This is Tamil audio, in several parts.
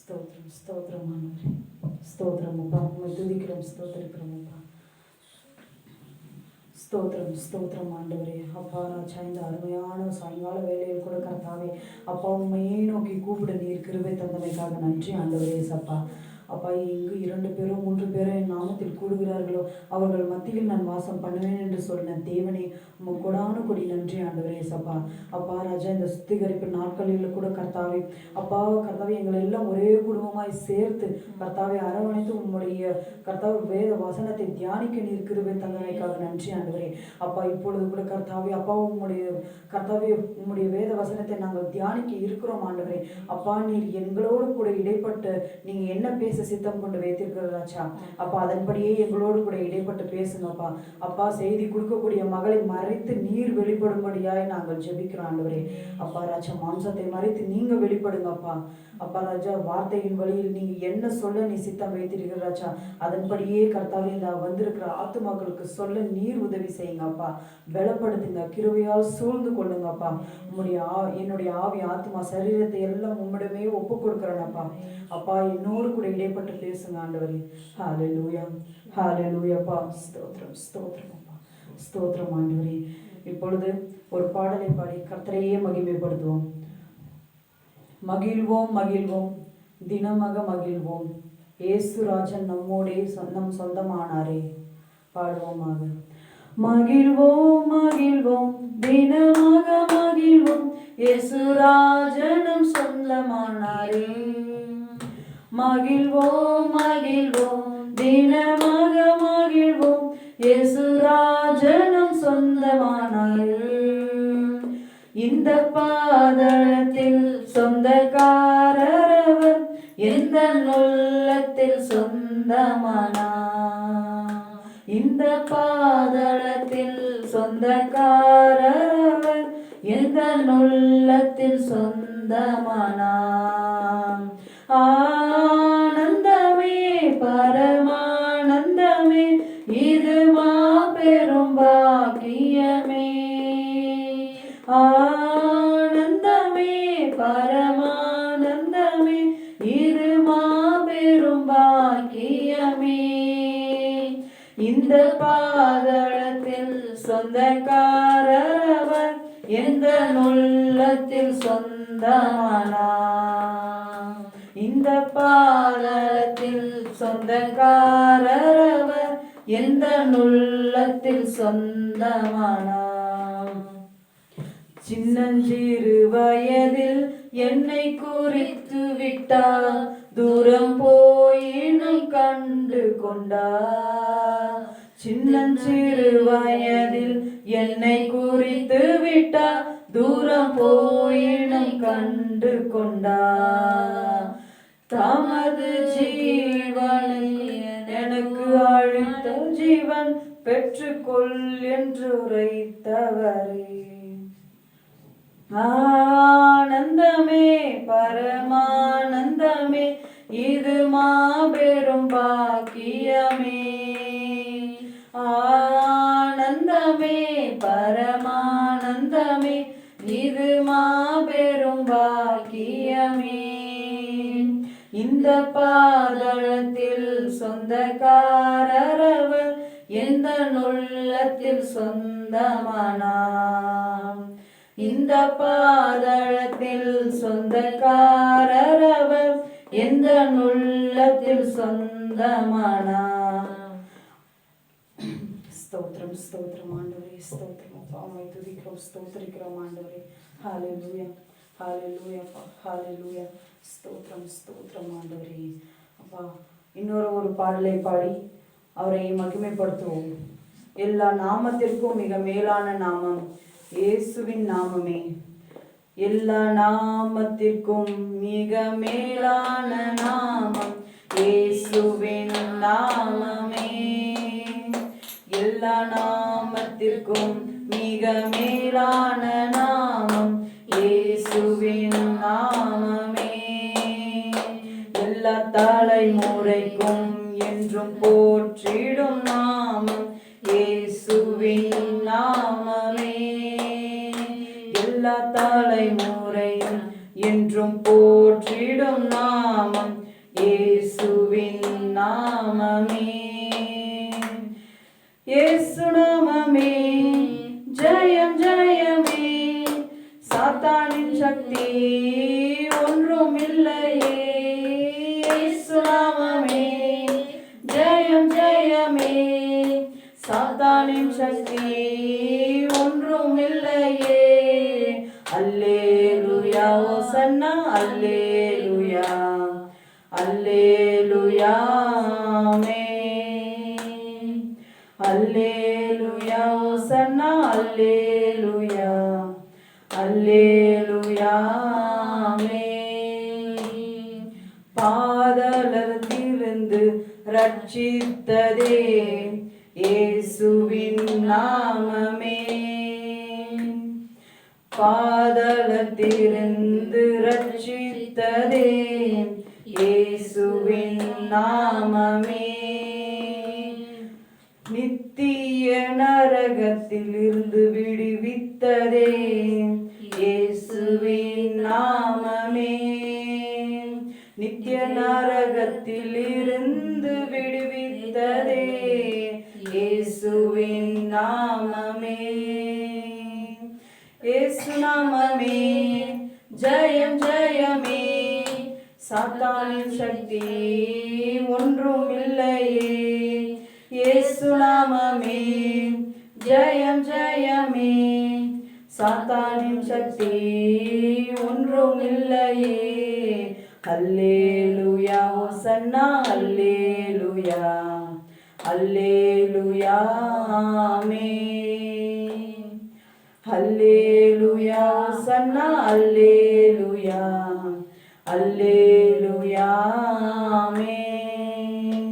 ஸ்தோத்திரம் ஸ்தோத்திரம் ஆண்டவரே, ஸ்தோத்திரம் அப்பா. உண்மை துதிக்கிறோம், ஸ்தோத்திரிக்கிறோம் அப்பா. ஸ்தோத்திரம் ஸ்தோத்திரம் ஆண்டவரே. அப்பா ராஜா, இந்த அருமையான சாயங்கால வேலையில் கூட கர்த்தாவே அப்பா உண்மையே நோக்கி கூப்பிட நீர் கிருபை தந்தமைக்காக நன்றி ஆண்டவரே சப்பா. அப்பா, எங்கு 2 பேரோ 3 பேரோ என் நாமத்தில் கூடுகிறார்களோ அவர்கள் மத்தியில் நான் வாசம் பண்ணுவேன் என்று சொன்ன தேவனே, கொடான கொடி நன்றி ஆண்டவரே சப்பா. அப்பா ராஜா, இந்த சுத்திகரிப்பு நாட்களில் கூட கர்த்தாவே அப்பா கர்த்தாவே எங்களை எல்லாம் ஒரே குடும்பமாய் சேர்த்து கர்த்தாவை அரவணைத்து உம்முடைய கர்த்தாவை வேத வசனத்தை தியானிக்க நீர் கிருபை தந்தமைக்காக நன்றி ஆண்டவரே. அப்பா, இப்பொழுது கூட கர்த்தாவே அப்பா உம்முடைய கர்த்தாவே உம்முடைய வேத வசனத்தை நாங்கள் தியானிக்க இருக்கிறோம் ஆண்டவரே. அப்பா, நீர் எங்களோடு கூட இடைப்பட்டு நீங்க என்ன சித்தம் கொண்டு வைத்திருக்கிறாச்சா அப்பா, அதன்படியே எங்களோடு கூட இடைப்பட்டு பேசுங்கப்பா. அப்பா, செய்தி கொடுக்கக்கூடிய மகளை மறைத்து நீர் வெளிப்படும்படியாய் நாங்கள் ஜெபிக்கிறோம் ஆண்டவரே. அப்பா ராஜா, மாம்சத்தை மறைத்து நீங்க வெளிப்படுங்கப்பா. அப்பா ராஜா, வார்த்தையின் வழியில் நீங்க என்ன சொல்ல நீ சித்தம் வைத்திருக்கிறாச்சா அதன்படியே கர்த்தாவே இந்த வந்திருக்கிற ஆத்துமாக்களுக்கு சொல்ல நீர் உதவி செய்யுங்கப்பா. பலப்படுத்துங்க, கிருபையால் சூழ்ந்து கொள்ளுங்கப்பா. என்னுடைய ஆவி ஆத்மா சரீரத்தை எல்லாம் உம்மிடமே ஒப்பு கொடுக்குறேனப்பா. அப்பா, என்னோடு கூட இடைப்பட்டு பேசுங்க ஆண்டவரே. ஹல்லேலூயா ஹல்லேலூயாப்பா. ஸ்தோத்திரம் ஸ்தோத்திரம் அப்பா, ஸ்தோத்திரம் ஆண்டவரே. இப்பொழுது ஒரு பாடலை பாடி கர்த்தரையே மகிமைப்படுத்துவோம். மகிழ்வோம் மகிழ்வோம் தினமாக மகிழ்வோம், ஏசுராஜன் நம்மோடே நம் சொந்தமானாரே. பாடுவோமாக. மகிழ்வோம் மகிழ்வோம் தினமாக மகிழ்வோம், ஏசுராஜனும் சொந்தமானாரே. மகிழ்வோம் மகிழ்வோம் தினமாக மகிழ்வோம், ஏசுராஜனும் சொந்தமானாரே. இந்த பாதளத்தில் சொந்தக்காரவர், எந்த உள்ளத்தில் சொந்தமானார். இந்த பாதளத்தில் சொந்தக்காரவர், எந்த உள்ளத்தில் சொந்தமானார். ஆனந்தமே பரமானந்தமே, இது மாபெரும் பாக்கியமே. ஆனந்தமே பரமானந்தமே, இது மாபெரும் பாக்கியமே. இந்த பாதளத்தில் சொந்தக்காரவர், எந்த உள்ளத்தில் சொந்தமானார். இந்த பாதளத்தில் சொந்தக்காரவர், எந்த உள்ளத்தில் சொந்தமானார். சின்னஞ்சிறு வயதில் என்னை குறித்து விட்டார், தூரம் போயினும் கண்டு கொண்டார். சின்னஞ்சிறு வயதில் என்னை குறித்து விட்டார், தூரம் போயினும் கண்டு கொண்டார். தமது ஜீவனை எனக்கு அளித்த ஜீவன் பெற்றுக்கொள் என்று உரைத்தவரே. ஆனந்தமே பரமானந்தமே, இது மாபெரும் பாக்கியமே. ஆனந்தமே பரமானந்தமே, இது மாபெரும் பாக்கியமே. இந்த பாதளத்தில் சொந்தக்காரவர், எந்த உள்ளத்தில் சொந்தமானார். இந்த பாதளத்தில் சொந்தக்காரவர், எந்த உள்ளத்தில் சொந்தமானார். ஸ்தோத்திரம் ஸ்தோத்திரம் ஆண்டவரே, ஸ்தோத்திரம் அப்பா. உம்மை துதிக்கிறோம், ஸ்தோத்திரிக்கிறோம் ஆண்டவரே. ஹல்லேலூயா ஹல்லேலூயா ஹல்லேலூயா. ஸ்தோத்திரம் ஸ்தோத்திரம் ஆண்டவரே. அப்பா, இன்னொரு பாடலை பாடி அவரை மகிமைப்படுத்துவோம். எல்லா நாமத்திற்கும் மிக மேலான நாமம் இயேசுவின் நாமமே. எல்லா நாமத்திற்கும் மிக மேலான நாமம் இயேசுவின் நாமமே. எல்லா நாமத்திற்கும் மிக மேலான நாமம் இயேசுவின் நாமமே. எல்லா தலைமுறைக்கும் என்றும் போற்றிடும் நாமம் இயேசுவின் நாமமே. எல்லா தலைமுறையும் என்றும் போற்றிடும் நாமம் இயேசுவின் நாமமே. இயேசு நாமமே ஜெயம் ஜெயமே, சாத்தானின் சக்தி ஒன்றும் இல்லையே. இயேசு நாமமே ஜெயம் ஜெயமே, சாத்தானின் சக்தி ஒன்றும் இல்லையே. அல்லேலூயா ஓசன்னா அல்லேலூயா அல்லேலூயா ஆமென். அல்லேலூயா ஓசன்னா அல்லேலூயா அல்லேலூயா ஆமென். பாதாளத்திலிருந்து ரட்சித்ததே இயேசுவின் நாமமே. பாதாளத்திலிருந்து ரட்சித்ததே இயேசுவின் நாமமே. நித்திய நரகத்தில் இருந்து விடுவித்ததே இயேசுவின் நாமமே. நித்திய நரகத்தில் இருந்து விடுவித்ததே இயேசுவின் நாமமே. இயேசு நாமமே ஜெயம் ஜெயமே, சாத்தானின் சக்தி ஒன்றும் இல்லையே. இயேசு நாமமே ஜெயம் ஜெயமே, சாத்தானின் சக்தி ஒன்றும் இல்லையே. அல்லேலூயா ஓசன்னா அல்லேலூயா அல்லேலூயா ஆமென். அல்லேலூயா ஓசன்னா அல்லேலூயா அல்லேலூயா ஆமென்.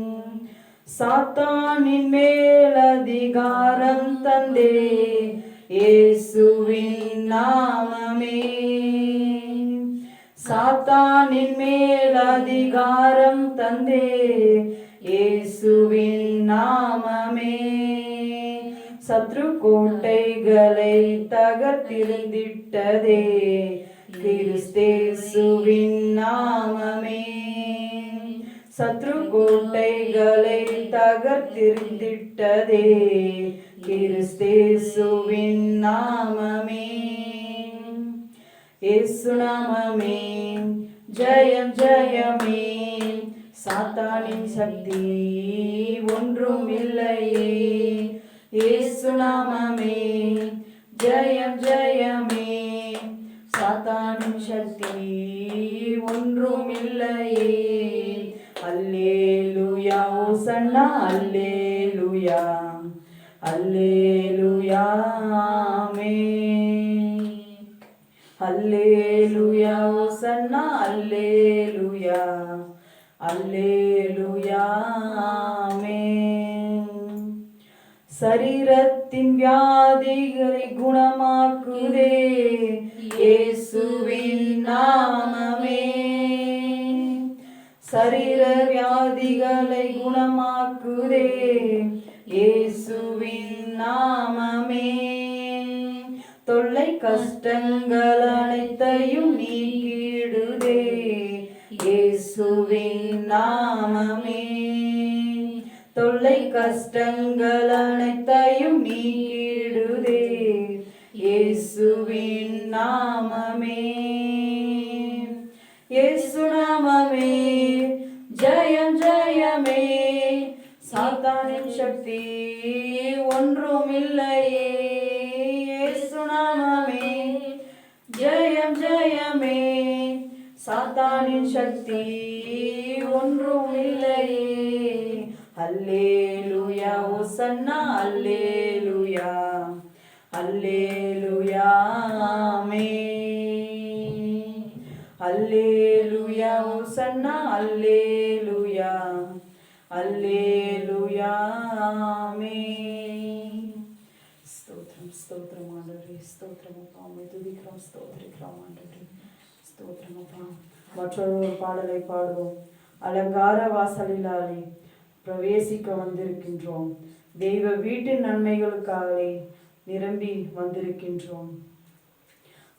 சாத்தானின் மேல் அதிகாரம் தந்தே இயேசுவின் நாமமே. சாத்தானின் மேல் அதிகாரம் தந்தே இயேசுவின் நாமமே. சத்ரு கோட்டைகளை தகர்த்திருந்திட்டதே கிறிஸ்தேசுவின் நாமமே. சத்ரு கோட்டைகளை தகர்த்திருந்திட்டதே கிறிஸ்தேசுவின் நாமமே. இயேசு நாமமே ஜெயம் ஜெயமே, சாத்தானின் சக்தி ஒன்றும் இல்லையே. இயேசு நாமமே ஜெயம் ஜெயமே, சாத்தானின் சக்தி ஒன்றும் இல்லையே. அல்லேலூயா ஓசன்னா அல்லேலூயா அல்லேலூயா ஆமென். அல்லேலூயா ஓசன்னா அல்லேலூயா அல்லேலூயா ஆமென். சரீரத்தின் வியாதிகளை குணமாக்குதே இயேசுவின் நாமமே. சரீர வியாதிகளை குணமாக்குதே இயேசுவின் நாமமே. தொல்லை கஷ்டங்கள் அனைத்தையும் நீக்கிடுதே இயேசுவின் நாமமே. தொல்லை கஷ்டங்கள் அனைத்தையும் நீக்கிடுதே இயேசுவின் நாமமே. இயேசு நாமமே ஜெயம் ஜெயமே, சாத்தானின் சக்தி ஒன்றும் இல்லையே. இயேசு நாமமே ஜெயம் ஜெயமே, சாத்தானின் சக்தி ஒன்றும் இல்லையே. அல்லேலூயா ஓசன்னா அல்லேலூயா அல்லேலூயா ஆமென். அல்லேலூயா ஓசன்னா அல்லேலூயா அல்லேலூயா ஆமென். ஸ்தோத்திரம் ஸ்தோத்திரம் ஆண்டவரே, ஸ்தோத்திரம் அப்பா, உம்மை துதிக்கிறோம் ஸ்தோத்திரிக்கிறோம் ஆண்டவரே, ஸ்தோத்திரம் அப்பா. மற்றொரு பாடலை பாடுவோம். அலங்கார வாசலிலாலே பிரவேசிக்க வந்திருக்கின்றோம், தெய்வ வீட்டின் நன்மைகளுக்காக நிரம்பி வந்திருக்கின்றோம்.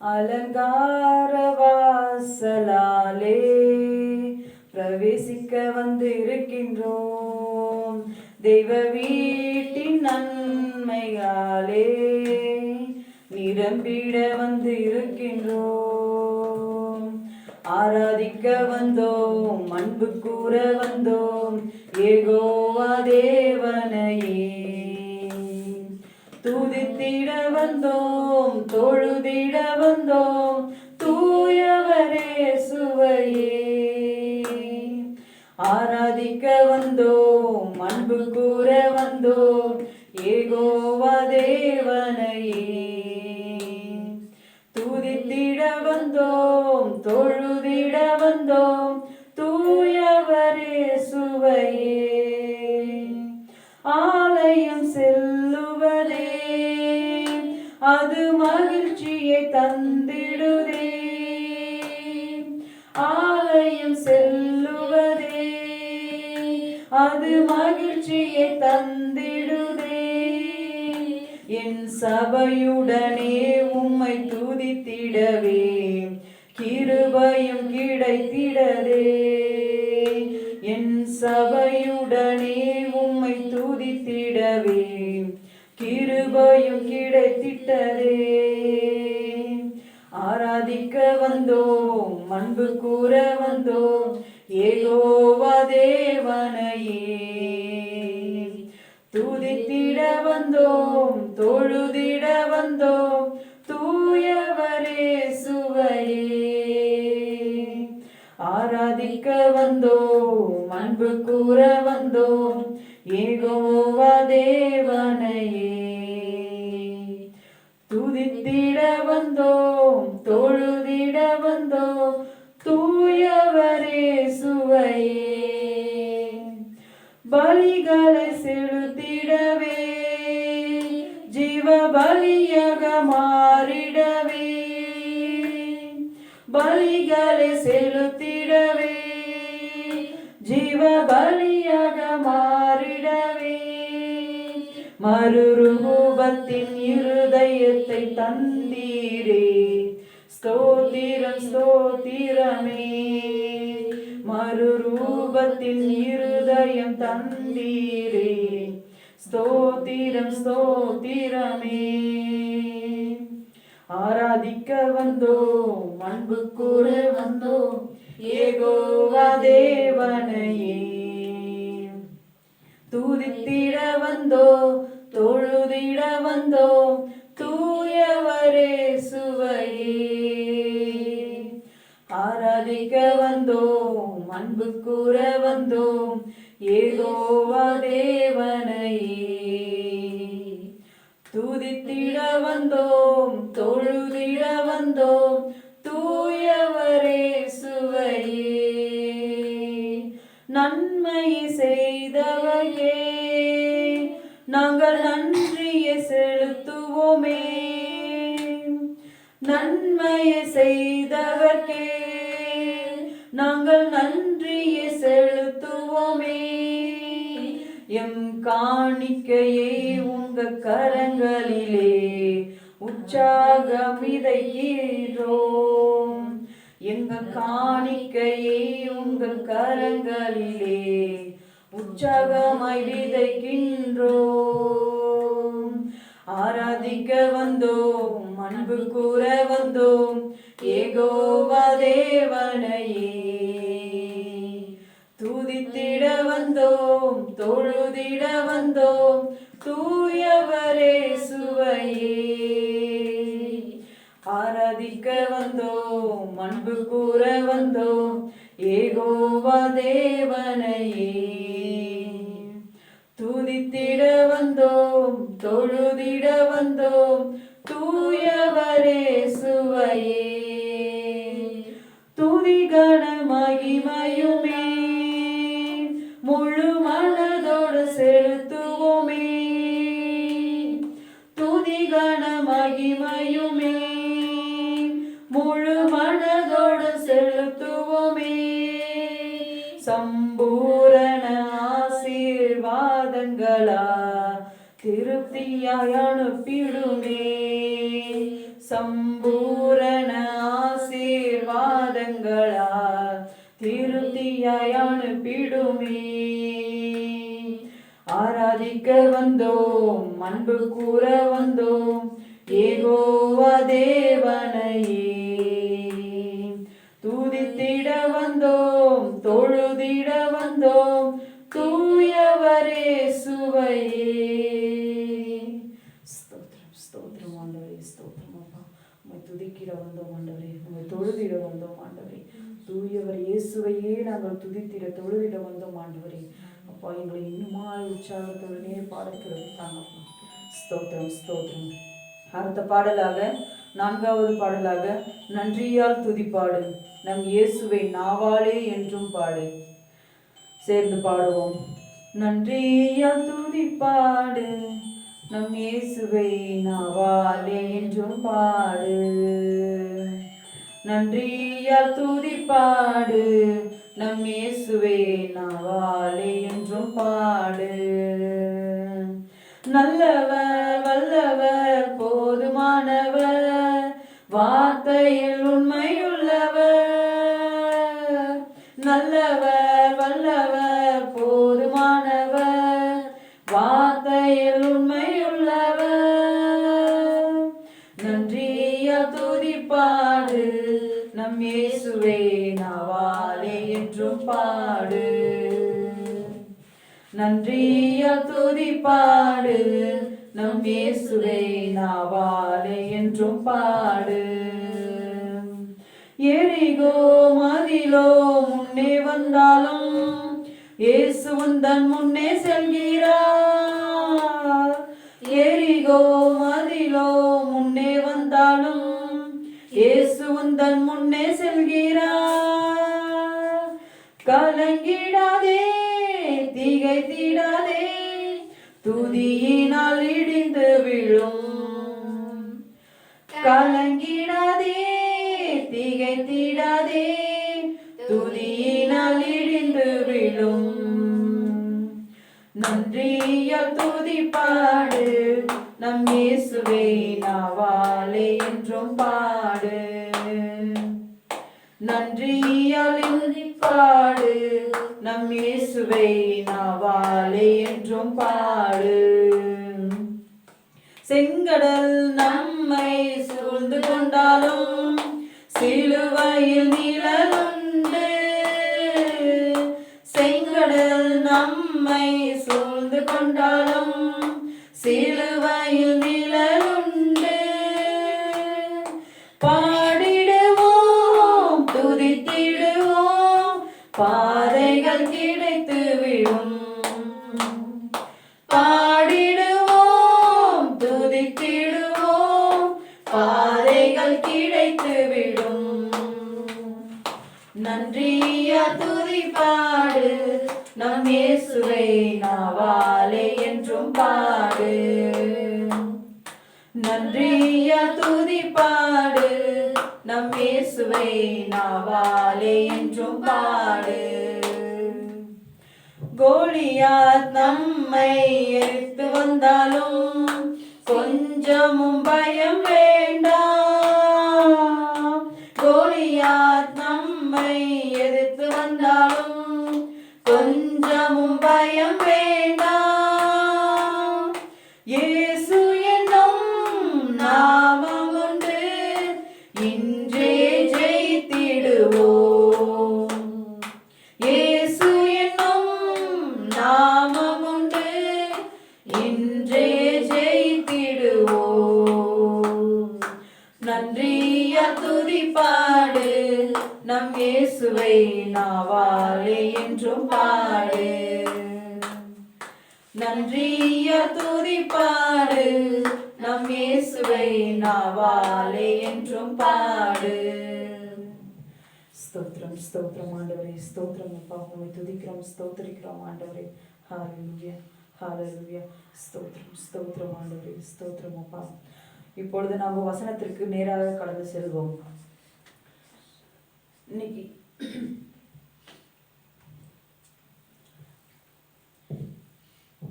அலங்கார வாசலாலே பிரவேசிக்க வந்து இருக்கின்றோம். தெய்வ வீட்டின் நன்மையாலே நிரம்பிட வந்து இருக்கின்றோம். ஆராதிக்க வந்தோம், அன்பு கூற வந்தோம், யெகோவா தேவனையே. துதித்திட வந்தோம், தொழுதிட வந்தோம், தூயவரே சுவையே. ஆராதிக்க வந்தோம், அன்பு கூற வந்தோம், யெகோவா தேவனையே. துதித்திட வந்தோம், தொழுதிட வந்தோம், தூயவரே சுவையே. ஆலயம் செல்லுவதே அது மகிழ்ச்சியை தந்திடுதே. ஆலயம் செல்லுவதே அது மகிழ்ச்சியை தந்திடுதே. என் சபையுடனே உம்மை துதித்திடவே கிருபையும் கிடைத்திடதே. என் சபையுடனே உம்மை துதித்திடவே கிருபையும் கிடைத்திட்டதே. ஆராதிக்க வந்தோம், அன்பு கூற வந்தோம், யெகோவா தேவனையே. துதித்திட வந்தோம், தொழுதிட வந்தோம், தூயவரே சுவையே. ஆராதிக்க வந்தோம், அன்பு கூற வந்தோம், யெகோவா தேவனையே. துதித்திட வந்தோம், தொழுதிட வந்தோம், தூயவரே சுவையே. பலிகளை செலுத்திடவே ஜீவ பலியாக மாறிடவே. பலிகளை செலுத்திடவே ஜீவ பலியாக மாறிடவே. மறுரூபத்தின் இருதயத்தை தந்தீரே, ஸ்தோத்திரம் ஸ்தோத்திரமே. மறுரூபத்தின் இருதயம் தந்தீரே, ஸ்தோத்திரம் ஸ்தோத்திரமே. ஆராதிக்க வந்தோம், அன்பு கூற வந்தோம், யெகோவா தேவனையே. துதித்திட வந்தோம், தொழுதிட வந்தோம், தூயவரே சுவையே. ஆராதிக்க வந்தோம், அன்பு கூற வந்தோம், யெகோவா தேவனையே. துதித்திட வந்தோம், தொழுதிட வந்தோம், தூயவரே சுவையே. நன்மையை செய்தவரே நாங்கள் நன்றியை செலுத்துவோமே. நன்மையை செய்தவர்க்கே நாங்கள் நன்றியை செலுத்துவோமே. எம் காணிக்கையை உங்க கரங்களிலே உற்சாகம் விதைக்கிறோம். எங்க காணிக்கையை உங்க கரங்களிலே உற்சாகமாய் விதைக்கின்றோம். ஆராதிக்க வந்தோம், அன்பு கூற வந்தோம், யெகோவா தேவனையே. துதித்திட வந்தோம், தொழுதிட வந்தோம், தூயவரே சுவையே. ஆராதிக்க வந்தோம், அன்பு கூற வந்தோம், யெகோவா தேவனையே. துதித்திட வந்தோம், தொழுதிட வந்தோம், தூயவரே சுவையே. துதிகன மகிமையுமே முழு மனதோடு செலுத்துவோமே. துதிகன மகிமையுமே முழு மனதோடு செலுத்துவோமே. சம்பூரண ஆசீர்வாதங்களா திருப்தியாய் அனுப்பிடுமே. சம்பூரண ஆசீர்வாதங்களால் திருப்தியாய் அனுப்பிடுமே. ஆராதிக்க வந்தோம், அன்பு கூற வந்தோம், யெகோவா தேவனையே. துதித்திட வந்தோம், தொழுதிட வந்தோம், தூயவரே சுவையே. ஸ்தோத்திரம் ஸ்தோத்திரம் ஆண்டவரே, ஸ்தோத்திரம் அப்பா. உம்மை துதிக்கிட வந்தோம் ஆண்டவரே, உம்மை தொழுதிட வந்தோம் ஆண்டவரே. தூயவர் இயேசுவையே நாங்கள் துதித்திட தொழுதிட வந்தோம் ஆண்டவரே. அப்பா, எங்களை இன்னுமா உற்சாகத்துடனே பாடக்கிறது தாங்கப்பா. ஸ்தோத்திரம் ஸ்தோத்திரம். அடுத்த பாடலாக, 4வது பாடலாக, நன்றியால் துதிப்பாடு, நம் இயேசுவை நாவாலே என்றும் பாடு. சேர்ந்து பாடுவோம். நன்றியால் துதிப்பாடு, நம் இயேசுவை நாவாலே என்றும் பாடு. நன்றியால் துதிப்பாடு, நம் இயேசுவை நாவாலே என்றும் பாடு. நல்லவர் வல்லவர் போதுமானவர், வார்த்தையில் உண்மையுள்ளவர். நல்லவர் வல்லவர் போதுமானவர், வார்த்தையில் உண்மையுள்ளவர். நன்றியால் துதிப்பாடு, நம் இயேசுவை நாவாலே என்றும் பாடு. நன்றியால் துதிப்பாடு, நம் இயேசுவை நாவாலே என்றும் பாடு. எரிகோ மதிலோ முன்னே வந்தாலும் இயேசு உந்தன் முன்னே செல்கிறார். எரிகோ மதிலோ முன்னே வந்தாலும் இயேசு உந்தன் முன்னே செல்கிறார். கலங்கிடாதே, திகைத்திடாதே, துதியினால் இடிந்து விழும். கலங்கிடாதே, திகைத்திடாதே, துதியினால் இடிந்து விழும். நன்றியால் துதிப்பாடு, நம் இயேசுவை நாவாலே என்றும் பாடு. நன்றியால் துதிப்பாடு, நம் இயேசுவை நாவாலே என்றும் பாடு. செங்கடல் நம்மை சூழ்ந்து கொண்டாலும் சிலுவையில் நிழலுண்டு. செங்கடல் நம்மை சூழ்ந்து கொண்டாலும் சிலுவையில் நிழலுண்டு. பாடிடுவோம், துதித்திடுவோம், பாதைகள் கிடைத்து விடும். பாடிடுவோம், துதித்திடுவோம், பாதைகள் கிடைத்து விடும். நன்றியால் துதிப்பாடு, நம் இயேசுவை நாவாலே என்றும் பாடு. நன்றியால் துதிப்பாடு, நம் இயேசுவை நாவாலே என்றும் பாடு. கோலியாத் நம்மை எதிர்த்து வந்தாலும் கொஞ்சமும் பயம் வேண்டாம். கோலியாத் நம்மை எதிர்த்து வந்தாலும் கொஞ்சமும் பயம் வேண்டாம். இயேசு என்னும் நாமம் உண்டு, இன்றே ஜெயித்திடுவோம். இயேசு என்னும் நாமம் உண்டு, இன்றே ஜெயித்திடுவோம். நன்றியால் துதிப்பாடு, நம் இயேசுவை நாவாலே என்றும் பாடு. நன்றியால் துதிப்பாடு, நம் இயேசுவை நாவாலே என்றும் பாடு. ஸ்தோத்திரம் ஸ்தோத்திரம் ஆண்டவரே, ஸ்தோத்திரம் அப்பா. உம்மை துதிக்கிறோம், ஸ்தோத்திரிக்கிறோம் ஆண்டவரே. ஹல்லேலூயா ஹல்லேலூயா. ஸ்தோத்திரம் ஸ்தோத்திரம் ஆண்டவரே, ஸ்தோத்திரம் அப்பா. இப்பொழுது நாம் வசனத்திற்கு நேராக கடந்து செல்வோம்.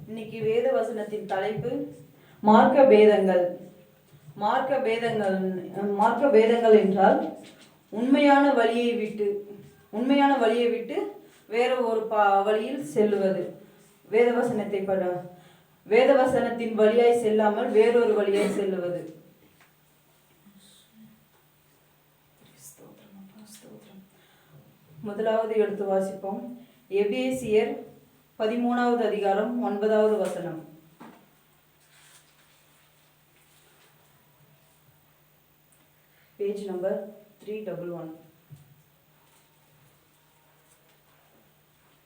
இன்னைக்கு வேத வசனத்தின் தலைப்பு மார்க்க பேதங்கள். மார்க்க பேதங்கள் என்றால் உண்மையான வழியை விட்டு வேற ஒரு வழியில் செல்லுவது. வேதவசனத்தின் வழியாய் செல்லாமல் வேறொரு வழியாய் செல்லுவது. முதலாவது எடுத்து வாசிப்போம். எபேசியர் 13வது அதிகாரம் 9வது வசனம். Page number 311.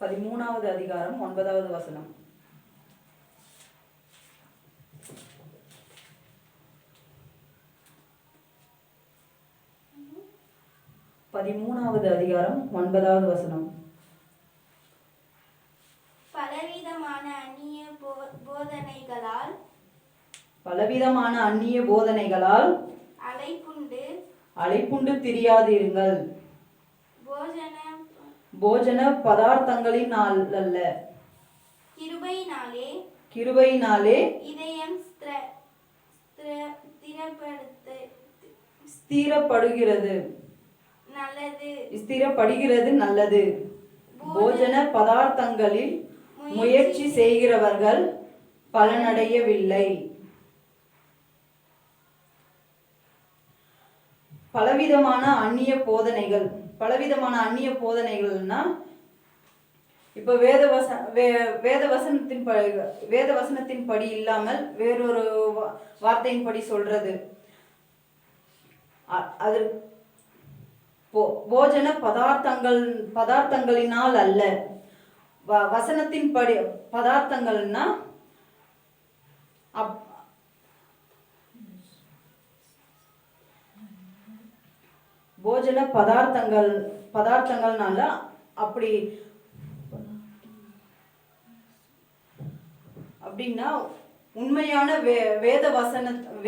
13வது அதிகாரம் 9வது வசனம். அதிகாரம் 9வது வசனம். பலவிதமான அந்நிய போதனைகளால் அலைப்புண்டு திரியாதிருங்கள். போஜன பதார்த்தங்களினால் அல்ல, கிருபையினாலே இதயம் ஸ்திரப்படுகிறது நல்லது. போஜன பதார்த்தங்களில் முயற்சி செய்கிறவர்கள் பலனடையவில்லை. பலவிதமான அந்நிய போதனைகள்னா இப்ப வேதவசனத்தின் படி இல்லாமல் வேறொரு வார்த்தையின் படி சொல்றது. அது போஜன பதார்த்தங்களினால் அல்ல. வசனத்தின் படி பதார்த்தங்கள்னா போஜன பதார்த்தங்கள்னால அப்படின்னா உண்மையான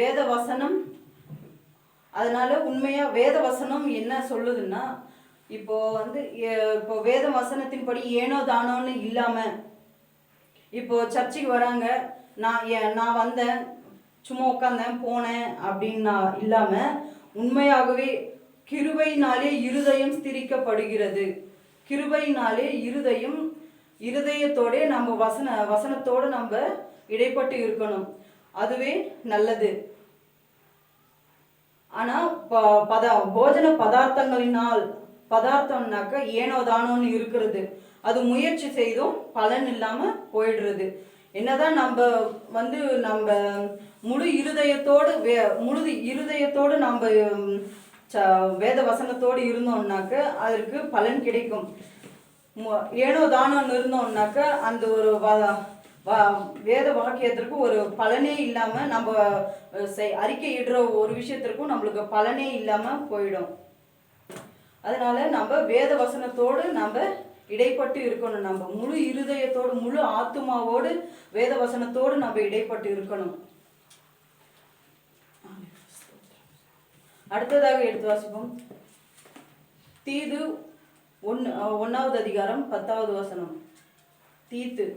வேதவசனம். அதனால உண்மையா வேதவசனம் என்ன சொல்லுதுன்னா, இப்போ வேத வசனத்தின்படி ஏனோ தானோன்னு இல்லாம, இப்போ சர்ச்சுக்கு வராங்க, நான் வந்தேன், சும்மா உட்காந்தேன், போனேன் அப்படின்னா இல்லாம, உண்மையாகவே கிருபையினாலே இருதயம் ஸ்திரிக்கப்படுகிறது. கிருபையினாலே இருதயத்தோட நம்ம வசனத்தோடு நம்ம இடைப்பட்டு இருக்கணும். அதுவே நல்லது. ஆனா போஜன பதார்த்தம்னாக்க ஏனோ தானோன்னு இருக்கிறது. அது முயற்சி செய்தும் பலன் இல்லாம போயிடுறது. என்னதான் நம்ம நம்ம முழு இருதயத்தோடு நம்ம வேத வசனத்தோடு இருந்தோம்னாக்க அதற்கு பலன் கிடைக்கும். ஏனோ தானோன்னு இருந்தோம்னாக்க அந்த ஒரு வேத வாக்கியத்திற்கு ஒரு பலனே இல்லாம, நம்ம அறிக்கையிடுற ஒரு விஷயத்திற்கும் நம்மளுக்கு பலனே இல்லாம போயிடும். அதனால நம்ம வேத வசனத்தோடு நம்ம இடைப்பட்டு இருக்கணும். நம்ம முழு இருதயத்தோடு முழு ஆத்துமாவோடு வேத வசனத்தோடு நம்ம இடைப்பட்டு இருக்கணும். அடுத்ததாக எடுத்து வாசிப்போம். தீது 1வது அதிகாரம் 10வது வசனம். தீத்து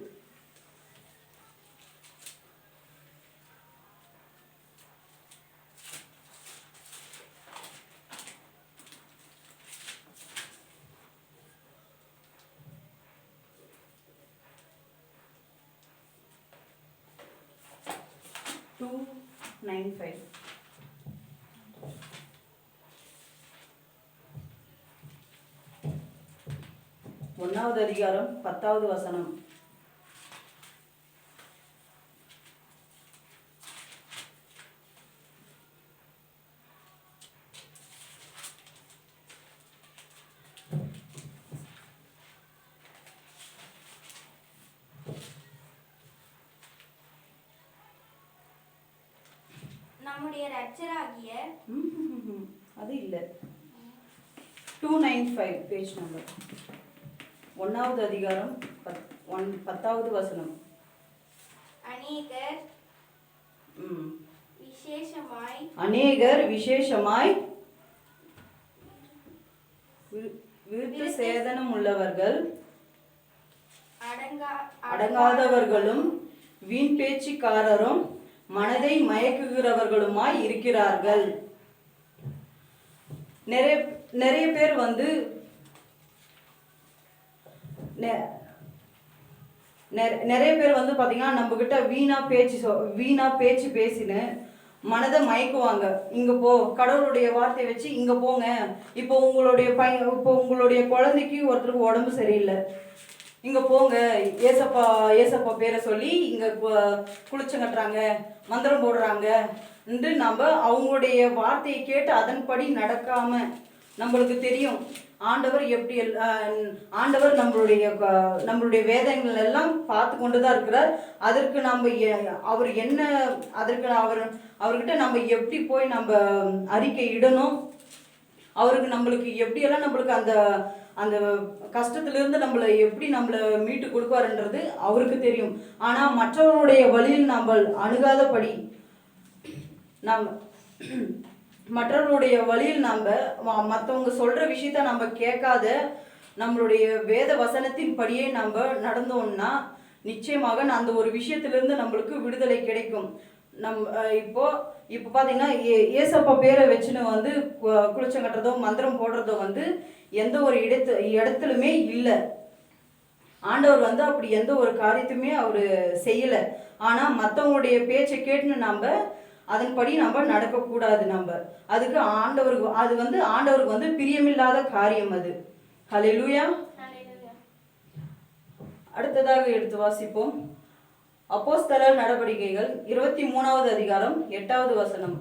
ஒன்னாவது அதிகாரம் 10வது வசனம். நம்முடைய இரட்சகராகிய அது இல்ல 295 பேஜ் நம்பர். 1வது அதிகாரம் 10வது வசனம். அநேகர் விசேஷமாய் விருத்த சேதனம் உள்ளவர்கள், அடங்காதவர்களும் வீண் பேச்சுக்காரரும் மனதை மயக்குகிறவர்களுமாய் இருக்கிறார்கள். நிறைய நிறைய பேர் வந்து நிறைய பேர் வந்து பார்த்தீங்கன்னா நம்மக்கிட்ட வீணா பேச்சு பேசின்னு மனதை மயக்குவாங்க. இங்கே போ, கடவுளுடைய வார்த்தையை வச்சு இங்கே போங்க, இப்போ உங்களுடைய குழந்தைக்கு ஒருத்தருக்கு உடம்பு சரியில்லை, இங்கே போங்க, ஏசப்பா பேரை சொல்லி இங்கே குளிச்சம் கட்டுறாங்க, மந்திரம் போடுறாங்க என்று நம்ம அவங்களுடைய வார்த்தையை கேட்டு அதன்படி நடக்காம, நம்மளுக்கு தெரியும் ஆண்டவர் எப்படி ஆண்டவர் நம்மளுடைய வேதங்கள் எல்லாம் பார்த்து கொண்டு தான் இருக்கிறார். அதற்கு நம்ம அவர் என்ன அதற்கு அவர்கிட்ட நம்ம எப்படி போய் நம்ம அறிக்கை இடணும், நம்மளுக்கு எப்படியெல்லாம் நம்மளுக்கு அந்த அந்த கஷ்டத்திலிருந்து நம்மளை மீட்டு கொடுப்பாருன்றது அவருக்கு தெரியும். ஆனால் மற்றவருடைய வழியில் நம்ம அணுகாதபடி, மற்றவர்களுடைய வழியில் மற்றவங்க சொல்கிற விஷயத்த நம்ம கேட்காத நம்மளுடைய வேத வசனத்தின் படியே நம்ம நடந்தோம்னா நிச்சயமாக அந்த ஒரு விஷயத்திலிருந்து நம்மளுக்கு விடுதலை கிடைக்கும். இப்போ பார்த்தீங்கன்னா ஏசப்பா பேரை வச்சுன்னு வந்து குளிச்சம் கட்டுறதோ மந்திரம் போடுறதோ வந்து எந்த ஒரு இடத்துலுமே இல்லை. ஆண்டவர் வந்து அப்படி எந்த ஒரு காரியத்தையுமே அவர் செய்யலை. ஆனால் மற்றவங்களுடைய பேச்சை கேட்டுன்னு அதன்படி நம்ம நடக்கக்கூடாது. அதுக்கு ஆண்டவருக்கு வந்து பிரியமில்லாத காரியம் அது. ஹல்லேலூயா. அடுத்ததாக எடுத்து வாசிப்போம். அப்போஸ்தலர் நடவடிக்கைகள் 23வது அதிகாரம் 8வது வசனம்.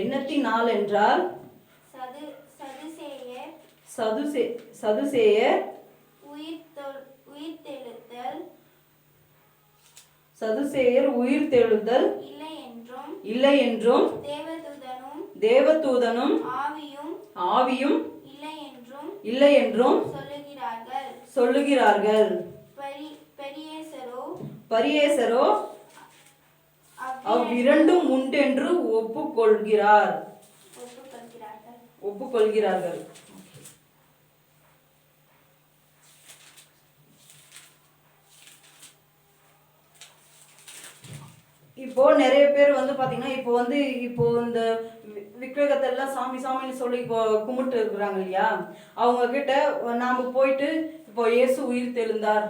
எண்ணத்தினால் என்றால் சதுசேயர் உயிர்த்தெழுதல் இல்லை என்றும் தேவதூதனும் ஆவியும் இல்லை என்றும் சொல்லுகிறார்கள். பரியேசரோ அவ்விரண்டும் உண்டென்று ஒப்புக்கொள்கிறார்கள். இப்போ நிறைய பேர் வந்து பாத்தீங்கன்னா இப்போ இந்த விக்கிரகத்தை எல்லாம் சாமின்னு சொல்லி கும்பிட்டு இருக்கிறாங்க இல்லையா, அவங்க கிட்ட நாம போயிட்டு இப்போ இயேசு உயிர் தெழுந்தார்,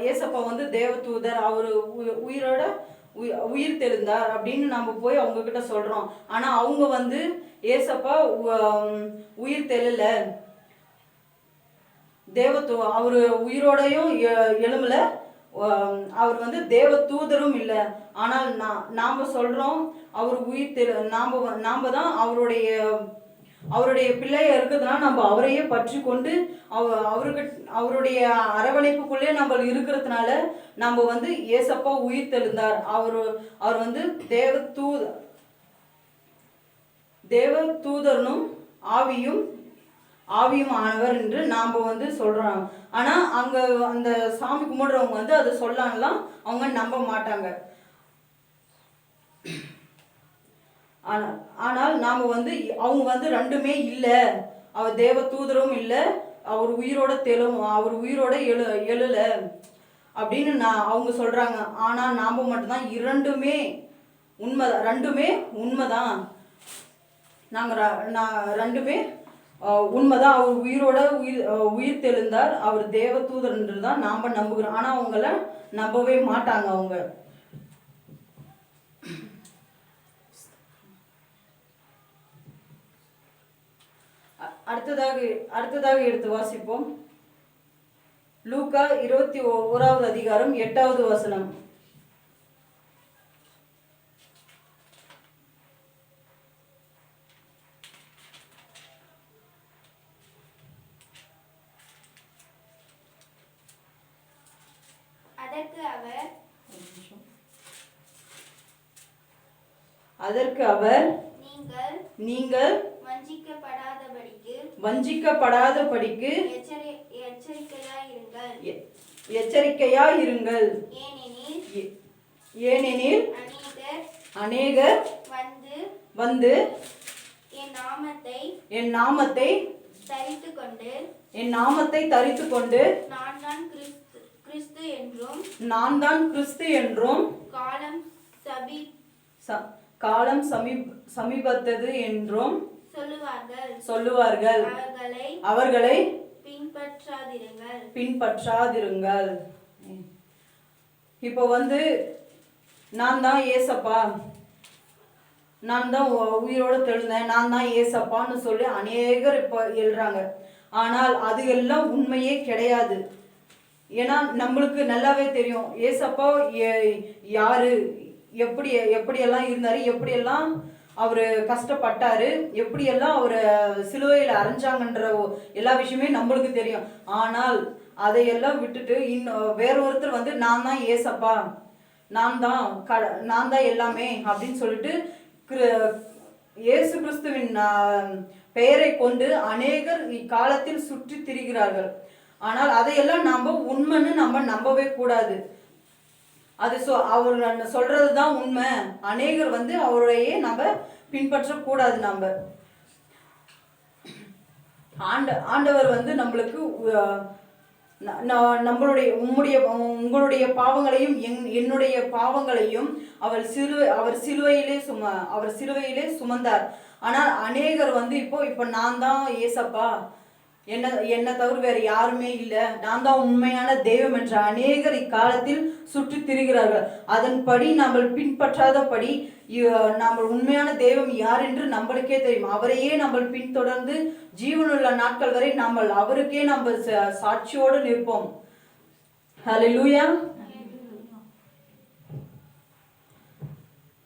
ஏசப்பா வந்து தேவதூதர், அவர் உயிர் தெழுந்தார் அப்படின்னு நம்ம போய் அவங்க கிட்ட சொல்றோம். ஆனா அவங்க வந்து ஏசப்பா உயிர் தெழல, அவர் உயிரோடையும் எழுமல, அவர் வந்து தேவ தூதரும் இல்லை. ஆனால் நாம சொல்றோம் அவர் நாம தான் அவருடைய பிள்ளைய இருக்கிறதுனால நம்ம அவரையே பற்றி கொண்டு அவருடைய அரவணைப்புக்குள்ளே நம்ம இருக்கிறதுனால நம்ம வந்து ஏசப்பா உயிர் தெழுந்தார், அவர் வந்து தேவ தூதரனும் ஆவியும் ஆனவர் என்று நாம் வந்து சொல்கிறோம். ஆனால் அங்கே அந்த சாமி கும்பிடுறவங்க வந்து அதை சொல்லலாம் அவங்க நம்ப மாட்டாங்க. ஆனால் நாம் வந்து அவங்க வந்து ரெண்டுமே இல்லை, அவர் தேவ தூதரும் இல்லை, அவர் உயிரோட எழுல அப்படின்னு அவங்க சொல்கிறாங்க. ஆனால் நாம் மட்டும்தான் ரெண்டுமே உண்மைதான், ரெண்டுமே உண்மைதான், அவர் உயிர் தெழுந்தார், அவர் தேவ தூதர்ன்று தான் நாம் நம்புகிறோம். ஆனால் அவங்கள நம்பவே மாட்டாங்க. அவங்க அடுத்ததாக எடுத்து வாசிப்போம். லூக்கா 21வது அதிகாரம் 8வது வசனம். அதற்கு அவர், நீங்கள் நீங்கள் வஞ்சிக்கப்படாதபடிக்கு எச்சரிக்கையாயிருங்கள். ஏனெனில் அநேகர் வந்து என் நாமத்தை தரித்துக்கொண்டு நான் தான் கிறிஸ்து என்றும் காலம் சமீபத்தது என்றும் சொல்லுவார்கள். அவர்களை பின்பற்றாதிருங்கள். இப்போ நான் தான் ஏசப்பா, நான் தான் உயிரோடு தெழுந்தேன், நான் தான் ஏசப்பான்னு சொல்லி அநேகர் இப்போ எழுறாங்க. ஆனால் அது எல்லாம் உண்மையே கிடையாது. ஏன்னா நம்மளுக்கு நல்லாவே தெரியும் ஏசப்பா யாரு, எப்படியெல்லாம் இருந்தாரு, எப்படியெல்லாம் அவர் கஷ்டப்பட்டாரு, எப்படியெல்லாம் அவர் சிலுவையில் அரைஞ்சாங்கன்ற எல்லா விஷயமே நம்மளுக்கு தெரியும். ஆனால் அதையெல்லாம் விட்டுட்டு வேற ஒருத்தர் நான் தான் ஏசப்பா, நான் தான் எல்லாமே அப்படின்னு சொல்லிட்டு இயேசு கிறிஸ்துவின் பெயரை கொண்டு அநேகர் இக்காலத்தில் சுற்றி திரிகிறார்கள். ஆனால் அதையெல்லாம் நம்ம உண்மைன்னு நம்ம நம்பவே கூடாது. அது அவர் சொல்றது தான் உண்மை. அநேகர் அவருடைய நம்ம பின்பற்றக்கூடாது. நம்ம ஆண்டவர் நம்மளுக்கு நம்மளுடைய உங்களுடைய பாவங்களையும் என்னுடைய பாவங்களையும் அவர் சிலுவையிலே சுமந்தார். ஆனால் அநேகர் இப்போ நான் தான் ஏசப்பா, என்ன தவிர வேற யாருமே இல்லை, நான் தான் உண்மையான தெய்வம் என்ற அநேகர் இக்காலத்தில் சுற்றி திரிகிறார்கள். அதன்படி நம்ம பின்பற்றாதபடி நம்ம உண்மையான தெய்வம் யார் என்று நம்மளுக்கே தெரியும். அவரையே நம்ம பின்தொடர்ந்து ஜீவனுள்ள நாட்கள் வரை நம்ம அவருக்கே நம்ம சாட்சியோடு நிற்போம். ஹல்லேலூயா.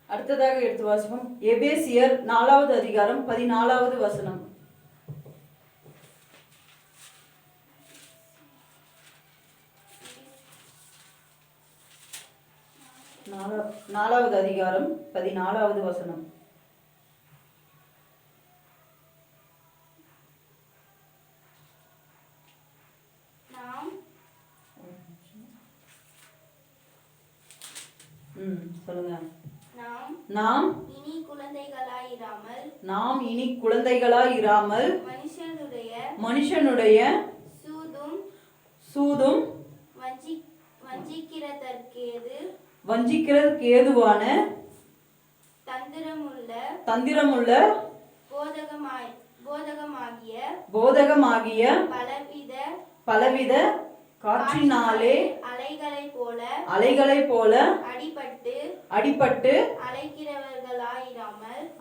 அடுத்ததாக எடுத்து வாசிப்போம். எபேசியர் 4வது அதிகாரம் 14வது வசனம். 4வது அதிகாரம் 14வது வசனம். சொல்லுங்க. நாம் இனி குழந்தைகளாயிராமல் மனுஷனுடைய சூதும் வஞ்சிக்கிறதற்கு ஏதுவான தந்திரமுள்ள போதகமாகிய பலவித காற்றினாலே அலைகளைப் போல அடிபட்டு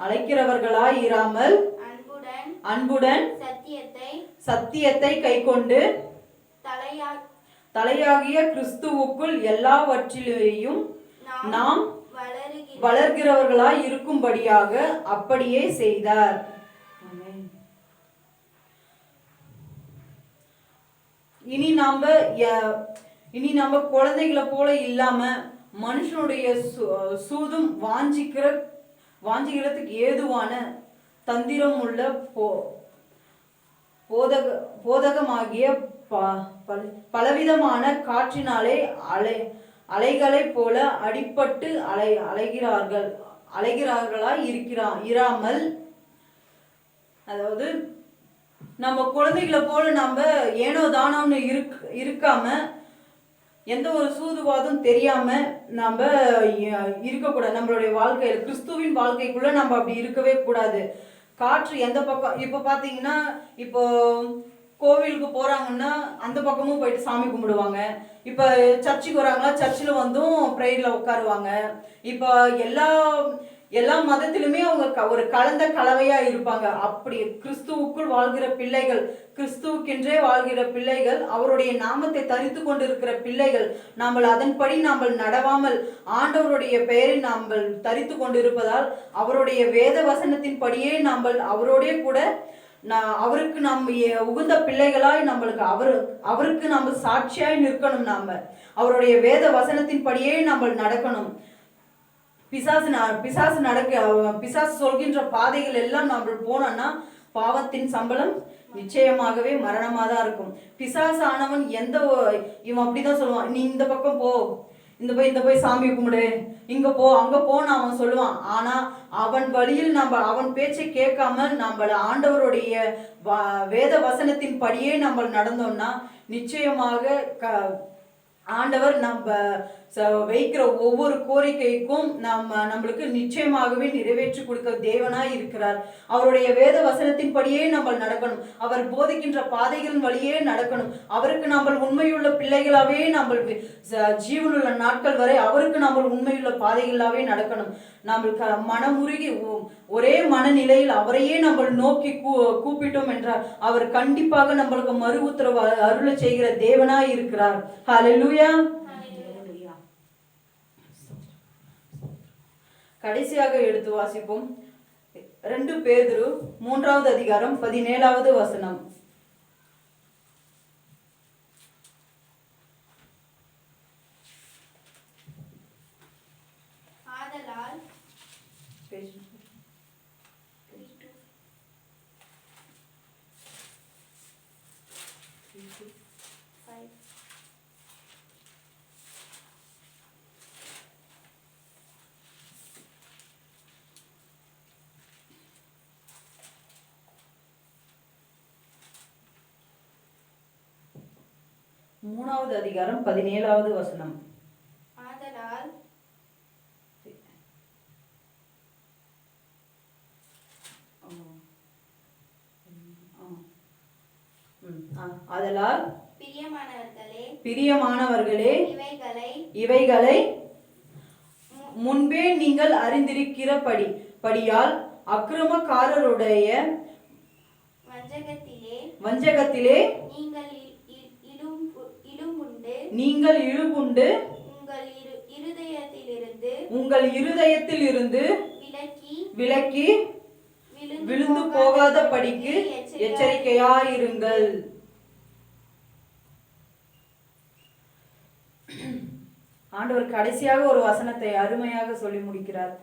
அலைக்கிறவர்களாயிராமல் அன்புடன் சத்தியத்தை கைக்கொண்டு தலையாகிய கிறிஸ்துவுக்குள் எல்லாவற்றிலேயும் நாம் வளர்கிறவர்களாய் இருக்கும்படியாக அப்படியே செய்தார். இனி நாம குழந்தைகளை போல இல்லாம மனுஷனுடைய சூதும் வாஞ்சிக்கிறதுக்கு ஏதுவான தந்திரம் உள்ள போதகமாகிய பலவிதமான காற்றினாலே அலைகளைப் போல அடிபட்டு அலைகிறார்களாய் இராமல், அதாவது நம்ம குழந்தைகளை போல நம்ம ஏனோ தானோன்னு இருக்காம, எந்த ஒரு சூதுவாதம் தெரியாம நம்ம இருக்கக்கூடாது. நம்மளுடைய வாழ்க்கையில கிறிஸ்துவின் வாழ்க்கைக்குள்ள நம்ம அப்படி இருக்கவே கூடாது. காற்று எந்த பக்கம், இப்போ பார்த்தீங்கன்னா இப்போ கோவிலுக்கு போறாங்கன்னா அந்த பக்கமும் போயிட்டு சாமி கும்பிடுவாங்க. இப்போ சர்ச்சுக்கு வராங்களா, சர்ச்சில் ப்ரேயரில் உட்காருவாங்க. இப்போ எல்லா மதத்திலுமே அவங்க ஒரு கலந்த கலவையா இருப்பாங்க. அப்படி கிறிஸ்துவுக்குள் வாழ்கிற பிள்ளைகள், கிறிஸ்துவுக்கென்றே வாழ்கிற பிள்ளைகள், அவருடைய நாமத்தை தரித்து கொண்டிருக்கிற பிள்ளைகள், நாம் அதன்படி நாம் நடவாமல் ஆண்டவருடைய பெயரை நாம் தரித்து கொண்டிருப்பதால் அவருடைய வேத வசனத்தின் படியே நாம் அவரோடைய கூட அவருக்கு நாம் உகந்த பிள்ளைகளாய் அவருக்கு நாம் சாட்சியாய் நிற்கணும். நாம் அவருடைய வேத வசனத்தின் படியே நாம் நடக்கணும். பிசாசு சொல்கின்ற பாதைகள் எல்லாம் நம்ம போனோம்னா பாவத்தின் சம்பளம் நிச்சயமாகவே மரணமாக தான் இருக்கும். பிசாசானவன் இவன் அப்படிதான் சொல்லுவான், நீ இந்த பக்கம் போ, இந்த போய் சாமி கும்பிடு, இங்க போ அங்க போன்னு அவன் சொல்லுவான். ஆனா அவன் வழியில் அவன் பேச்சை கேட்காம நம்ம ஆண்டவருடைய வேத வசனத்தின் படியே நம்ம நடந்தோம்னா நிச்சயமாக ஆண்டவர் நம்ம வைக்கிற ஒவ்வொரு கோரிக்கைக்கும் நம்மளுக்கு நிச்சயமாகவே நிறைவேற்றி கொடுக்க தேவனாய் இருக்கிறார். அவருடைய வேத வசனத்தின் படியே நம்ம நடக்கணும். அவர் போதிக்கின்ற பாதைகளின் வழியே நடக்கணும். அவருக்கு நம்ம உண்மையுள்ள பிள்ளைகளாவே நம்ம ஜீவனுள்ள நாட்கள் வரை அவருக்கு நம்ம உண்மையுள்ள பாதைகளாவே நடக்கணும். நம்மளுக்கு மனமுருகி ஒரே மனநிலையில் அவரையே நம்ம நோக்கி கூப்பிட்டோம் என்றார் அவர் கண்டிப்பாக நம்மளுக்கு மறு உத்தரவு அருள செய்கிற தேவனாய் இருக்கிறார். ஹல்லேலூயா. கடைசியாக எடுத்து வாசிப்போம் 2 பேதுரு 3வது அதிகாரம் 17வது வசனம். ஆதலால் மூணாவது அதிகாரம் 17வது வசனம். ஆதலால் ஆதலால் பிரியமானவர்களே இவைகளை முன்பே நீங்கள் அறிந்திருக்கிறபடியால் அக்கிரமக்காரருடைய வஞ்சகத்திலே நீங்கள் இழுபுண்டு உங்கள் இருதயத்திலிருந்து விலக்கி விழுந்து போகாத படிக்கு எச்சரிக்கையாயிருங்கள். ஆண்டவர் கடைசியாக ஒரு வசனத்தை அருமையாக சொல்லி முடிக்கிறார்.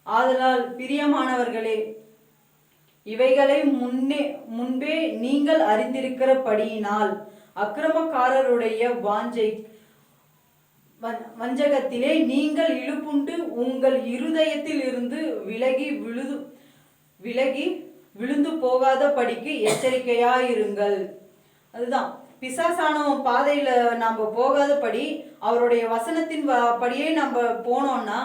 ஆதலால் பிரியமானவர்களே இவைகளை முன்பே நீங்கள் அறிந்திருக்கிறபடியினால் அக்கிரமக்காரருடைய வஞ்சகத்திலே நீங்கள் இழுப்புண்டு உங்கள் இருதயத்தில் இருந்து விலகி விழுந்து போகாத படிக்கு எச்சரிக்கையாயிருங்கள். அதுதான் பிசாசானவன் பாதையில நம்ம போகாதபடி அவருடைய வசனத்தின் படியே நம்ம போனோம்னா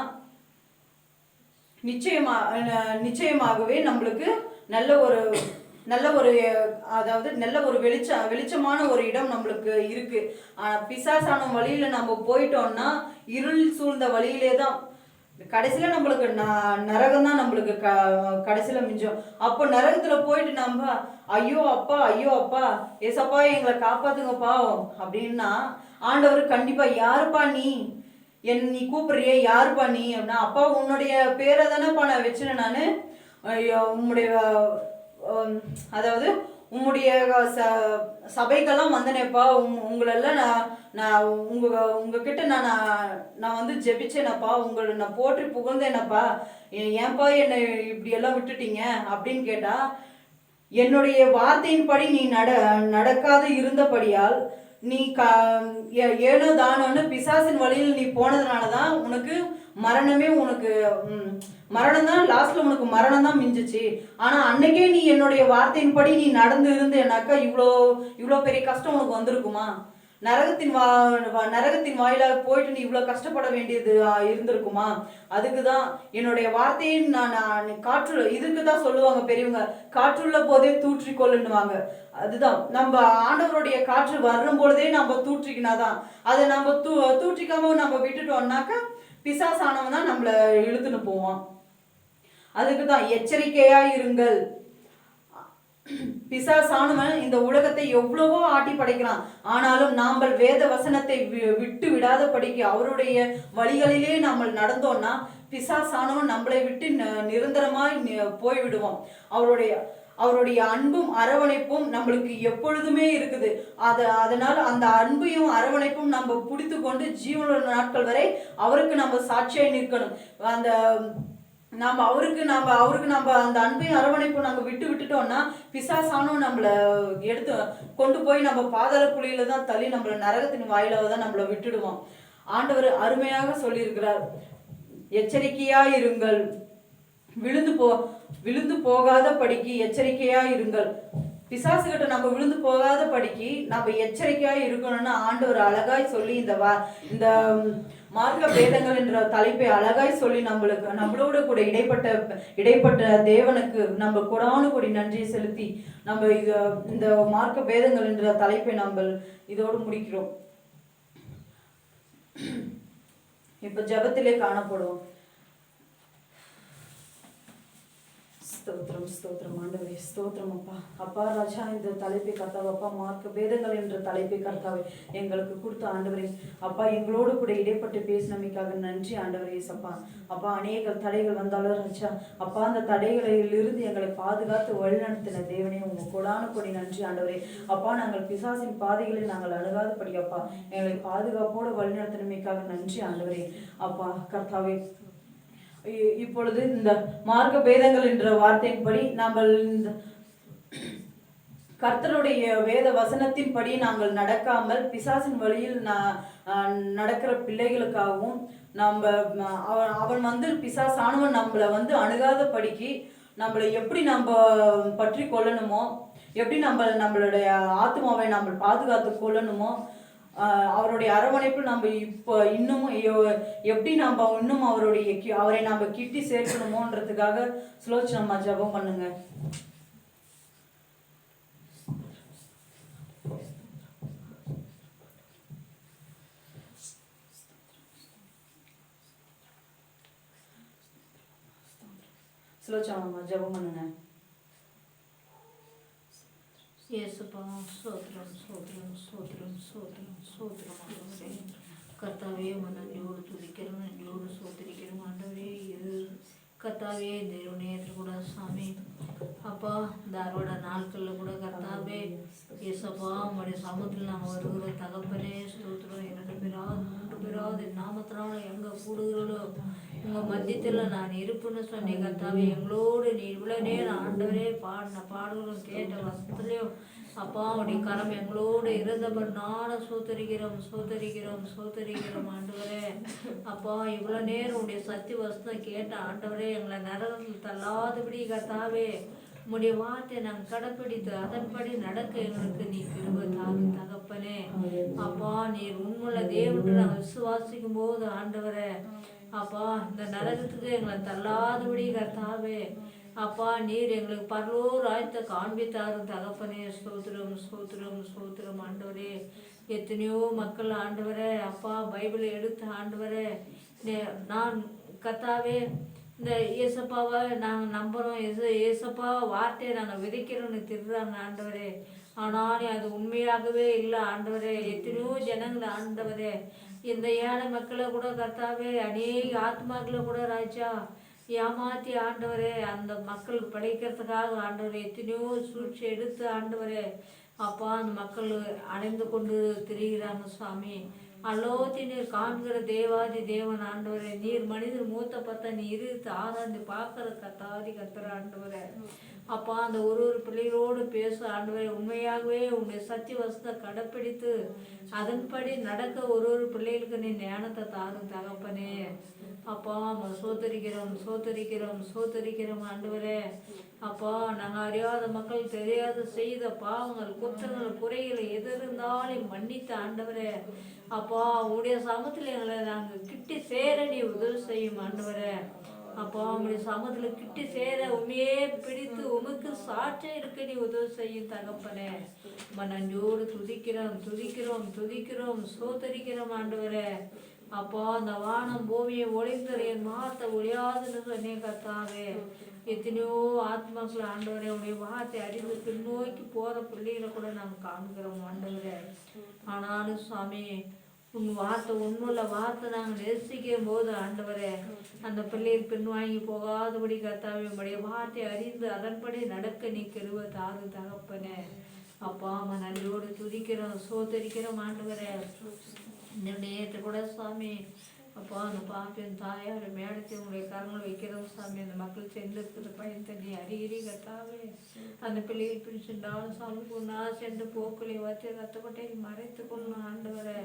நிச்சயமாகவே நம்மளுக்கு நல்ல ஒரு வெளிச்சமான ஒரு இடம் நம்மளுக்கு இருக்கு. பிசாசான வழியில நம்ம போயிட்டோம்னா இருள் சூழ்ந்த வழியிலே தான் கடைசியில நம்மளுக்கு நரகம் தான் நம்மளுக்கு கடைசியில மிஞ்சம். அப்போ நரகத்துல போயிட்டு நம்ம ஐயோ அப்பா ஏசப்பா எங்களை காப்பாத்துங்கப்பா அப்படின்னா ஆண்டவர் கண்டிப்பா யாருப்பா நீ கூப்பிடுறிய யாருப்பா நீ அப்படின்னா அப்பா உன்னுடைய பேரை தானேப்பா நான் வச்சுனேன் நானு உம்முடைய உம்முடைய சபைக்கெல்லாம் வந்தனேப்பா உங்களெல்லாம் நான் உங்ககிட்ட நான் வந்து ஜெபிச்சேனப்பா உங்களை நான் போற்றி புகழ்ந்தேனப்பா ஏன்பா என்னை இப்படியெல்லாம் விட்டுட்டீங்க அப்படின்னு கேட்டா என்னுடைய வார்த்தையின்படி நீ நடக்காது இருந்தபடியால் நீ ஏனோ தானோன்னு பிசாசின் வழியில் நீ போனதுனாலதான் உனக்கு மரணம் தான் லாஸ்ட்ல உனக்கு மரணம் தான் மிஞ்சிச்சு. ஆனா அன்னைக்கே நீ என்னுடைய வார்த்தையின்படி நீ நடந்து இருந்தேனாக்கா இவ்வளோ பெரிய கஷ்டம் உனக்கு வந்திருக்குமா? நரகத்தின் வாயிலாக போயிட்டு நீ இவ்வளோ கஷ்டப்பட வேண்டியது இருந்திருக்குமா? அதுக்குதான் என்னுடைய வார்த்தையை நான் இதுக்கு தான் சொல்லுவாங்க பெரியவங்க, காற்றுள்ள போதே தூற்றிக்கொள்ளுன்னுவாங்க. அதுதான் நம்ம ஆண்டவருடைய காற்று வரும் பொழுதே நம்ம தூற்றிக்கினாதான். அதை நம்ம தூற்றிக்காம நம்ம விட்டுட்டோம்னாக்கா பிசாசானவன் தான் நம்மளை இழுத்துன்னு போவான். அதுக்குதான் எச்சரிக்கையா இருங்கள். பிசாசானவன் இந்த உலகத்தை எவ்வளவோ ஆட்டி படைக்கிறான். ஆனாலும் நாங்கள் வேத வசனத்தை விட்டு விடாத படிக்க அவருடைய வழிகளிலே நம்ம நடந்தோம்னா பிசாசானவன் நம்மளை விட்டு நிரந்தரமாய் போய்விடுவோம். அவருடைய அன்பும் அரவணைப்பும் நம்மளுக்கு எப்பொழுதுமே இருக்குது. அதனால அந்த அன்பையும் அரவணைப்பும் நம்ம பிடித்து கொண்டு ஜீவனுள்ள நாட்கள் வரை அவருக்கு நம்ம சாட்சியாய் நிற்கணும். அந்த அவருக்கு நம்ம அந்த அன்பையும் அரவணைப்பும் நம்ம விட்டுட்டோம்னா பிசாசானும் நம்மளை எடுத்து கொண்டு போய் நம்ம பாதாள குழியில தான் தள்ளி நம்மள நரகத்தின் வாயில தான் நம்மளை விட்டுடுவோம். ஆண்டவர் அருமையாக சொல்லியிருக்கிறார், எச்சரிக்கையா இருங்கள், விழுந்து போகாத படிக்கு எச்சரிக்கையா இருங்கள். பிசாசுகிட்ட நம்ம விழுந்து போகாத படிக்கு நம்ம எச்சரிக்கையா இருக்கணும்னு ஆண்டவர் அழகாய் சொல்லி இந்த மார்க்க பேதங்கள் என்ற தலைப்பை அழகாய் சொல்லி நம்மளோட கூட இடைப்பட்ட தேவனுக்கு நம்ம கொடானு கூடி நன்றியை செலுத்தி நம்ம இந்த மார்க்க பேதங்கள் என்ற தலைப்பை நம்ம இதோடு முடிக்கிறோம். இப்ப ஜபத்திலே காணப்படுவோம். ஸ்தோத்திரம் ஸ்தோத்திரம் ஆண்டவரே, ஸ்தோத்திரம் அப்பா. அப்பா ராஜா, இந்த தலைப்பை கர்த்தாவே அப்பா, மார்க்க பேதங்கள் என்ற தலைப்பை கர்த்தாவே எங்களுக்கு கொடுத்த ஆண்டவரே அப்பா, எங்களோடு கூட இடைப்பட்டு பேசினமைக்காக நன்றி ஆண்டவரே சப்பா. அப்பா, அநேக தடைகள் வந்தாலும் ராஜா அப்பா, அந்த தடைகளிலிருந்து எங்களை பாதுகாத்து வழிநடத்தின தேவனே உங்க கொடான கொடி நன்றி ஆண்டவரே அப்பா. நாங்கள் பிசாசின் பாதைகளில் நாங்கள் அணுகாதபடி அப்பா எங்களை பாதுகாப்போடு வழிநடத்தினமைக்காக நன்றி ஆண்டவரே அப்பா. கர்த்தாவே, இப்பொழுது இந்த மார்க்க பேதங்கள் என்ற வார்த்தையின்படி நாங்கள் இந்த கர்த்தருடைய வேத வசனத்தின்படி நாங்கள் நடக்காமல் பிசாசின் வழியில் நடக்கிற பிள்ளைகளுக்காகவும் அவன் பிசாசானவன் நம்மளை அணுகாத படிக்கு நம்மளை எப்படி நம்ம பற்றி கொள்ளணுமோ, எப்படி நம்மளுடைய ஆத்மாவை நம்ம பாதுகாத்து கொள்ளணுமோ, அவருடைய அரவணைப்பு நம்ம இப்போ இன்னமும் எப்படி நம்ம இன்னும் அவரை நம்ம கிட்டி சேர்க்கணுமோன்றதுக்காக சுலோச்சனமா ஜெபம் பண்ணுங்க. சுலோச்சனமா ஜெபம் பண்ணுங்க. இயேசுப்பா, ஸ்தோத்திரம் ஸ்தோத்திரம் ஸ்தோத்திரம் ஸ்தோத்திரம் ஸ்தோத்திரம் ஆண்டவரே. கர்த்தாவே, நன்றியோடு துதிக்கிறோம், நன்றியோடு ஸ்தோத்திரிக்கிறோம் ஆண்டவரே. இது கர்த்தாவே இந்த நேரத்தில் கூட சாமி அப்பா, இந்த அறுவடை நாட்களில் கூட கர்த்தாவே இயேசப்பா உங்களுடைய சமூகத்தில் நாங்கள் வருகிற தகப்பனே ஸ்தோத்திரம். 2 பேராவது 3 பேராவது நாமத்தினால எங்கே கூடுகிறோ உங்கள் மத்தியத்தில் நான் இருப்புன்னு சொன்னேன் கர்த்தாவே. எங்களோடு நீ இவ்வளோ நேரம் ஆண்டவரே பாடின பாடல்களும் கேட்ட வசத்துலையும் அப்பா உடைய கரம் எங்களோடு இருந்தபடினால சோத்தரிக்கிறோம் சோத்தரிக்கிறோம் சோத்தரிக்கிறோம் ஆண்டவரே. அப்பா, இவ்வளோ நேரம் உடைய சத்தி வசனம் கேட்ட ஆண்டவரே எங்களை நரகத்தில் தள்ளாதபடி கர்த்தாவே உடைய வார்த்தை நாங்கள் கடைப்பிடித்து அதன்படி நடக்க எங்களுக்கு நீ கிருபை தாரு தகப்பனே. அப்பா, நீர் உண்மையுள்ள தேவன் நாங்கள் விசுவாசிக்கும் போது ஆண்டவரே அப்பா இந்த நரகத்துக்கு எங்களை தள்ளாதபடி கர்த்தாவே அப்பா நீர் எங்களுக்கு பரலோக ராஜ்யத்தை காண்பித்தாரும் தகப்பனே. ஸ்தோத்திரம் ஸ்தோத்திரம் ஸ்தோத்திரம் ஆண்டவரே. எத்தனையோ மக்கள் ஆண்டவரே அப்பா பைபிளை எடுத்து ஆண்டவரே நான் கர்த்தாவே இந்த ஏசப்பாவை நாங்கள் நம்புகிறோம், ஏசப்பா வார்த்தையை நாங்கள் விதைக்கிறோன்னு திருறாங்க ஆண்டவரே. ஆனாலும் அது உண்மையாகவே இல்லை ஆண்டவரே. எத்தனையோ ஜனங்கள் ஆண்டவரே இந்த ஏழை மக்களை கூட கர்த்தாவே அநேக ஆத்மாக்களை கூட ராஜா ஏமாற்றி ஆண்டவரே அந்த மக்கள் படைக்கிறதுக்காக ஆண்டவரே எத்தனையோ சூழ்ச்சி எடுத்து ஆண்டவரே அப்பா அந்த மக்கள் அடைந்து கொண்டு திரிகிறாங்க சுவாமி. அல்லோத்தி நீர் காண்கிற தேவாதி தேவன் ஆண்டவரே. நீர் மனிதர் மூத்த பார்த்தா நீ இருத்து ஆராய்ந்து பார்க்கற கத்தாதி கத்துற ஆண்டவரே. அப்பா அந்த ஒரு பிள்ளைகளோடு பேச ஆண்டவரே உண்மையாகவே உன்னுடைய சத்திய வசத்தை கடைப்பிடித்து அதன்படி நடக்க ஒரு பிள்ளைகளுக்கு நீ ஞானத்தை தாரும் தகப்பனே. அப்பா சோத்தரிக்கிறோம் சோத்தரிக்கிறோம் சோத்தரிக்கிறோம் ஆண்டவரே. அப்பா நாங்கள் அறியாத மக்கள் தெரியாத செய்த பாவங்கள் குற்றங்கள் குறைகளை எது இருந்தாலும் மன்னித்த ஆண்டவரே. அப்பா உடைய சமத்தில் எங்களை நாங்கள் கிட்டி சேர நீ உதவி செய்யும் ஆண்டவரே. அப்பா உங்களுடைய சமத்தில் கிட்டி சேர உண்மையே பிடித்து உமக்கு சாட்சி இருக்க நீ உதவி செய்யும் தகப்பனே. நன்றியோடு துதிக்கிறோம் துதிக்கிறோம் துதிக்கிறோம் சோத்தரிக்கிறோம் ஆண்டவரே. அப்பா அந்த வானம் பூமியை ஒளிந்தர் என் வார்த்தை ஒழியாதுன்னு சொன்னே கர்த்தாவே. எத்தனையோ ஆத்மாக்கள் ஆண்டவரே உடைய வார்த்தை அறிந்து பின்னோக்கி போகிற பிள்ளைகளை கூட நாங்கள் காண்கிறோம் ஆண்டவரே. ஆனாலும் சுவாமி உங்கள் வார்த்தை உண்மையுள்ள வார்த்தை நாங்கள் நேசிக்கும் போது ஆண்டவரே அந்த பிள்ளைகள் பின்வாங்கி போகாதபடி கர்த்தாவே உம்முடைய வார்த்தை அறிந்து அதன்படி நடக்க நீ கிருபை தாரு தகப்பனே. அப்பா அம்மா நன்றியோடு துதிக்கிறோம் சோதரிக்கிறோம் ஆண்டவரே. நேற்று கூட சாமி அப்பா அந்த பாப்பின் தாயார் மேடத்தை உங்களுடைய கரங்களை வைக்கிறோம் சாமி. அந்த மக்கள் சென்று இருக்கிற பயன் தண்ணி அறிகிறீ கத்தாவே. அந்த பிள்ளைகள் பிடிச்சிருந்தாலும் சாமி பொண்ணா சென்று போக்களை வச்சு ரத்த கொட்டையை மறைத்து கொள்ளணும் ஆண்டவரை.